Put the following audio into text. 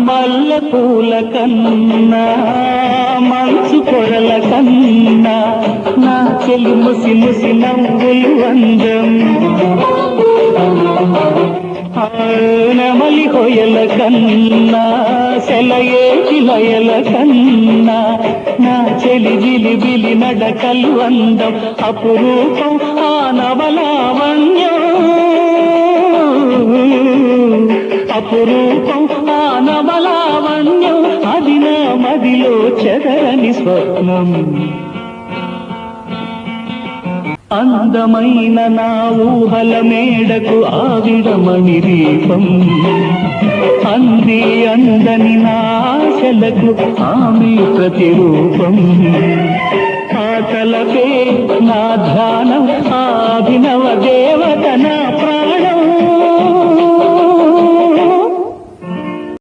మల్లె పూల కన్నా మంచు కొరల కన్నా నా చెలి ముసి ముసి నవ్వులు అందం నెమలి హొయల కన్నా సెలయేటి లయల కన్నా నా చెలి జిలిబిలి నడకలు అందం అపురూపం ఆ నవలావణ్యం అపురూపం ఆ నవలావణ్యం అది నా మదిలో చెదరని స్వప్నం అందమైన నా ఊహల మేడకు ఆవిడమణి దీపం అంది అందని నా ఆశలకు ఆమె ప్రతిరూపం ఆ తలపే నా ధ్యానం ఆ అభినవ దేవత నా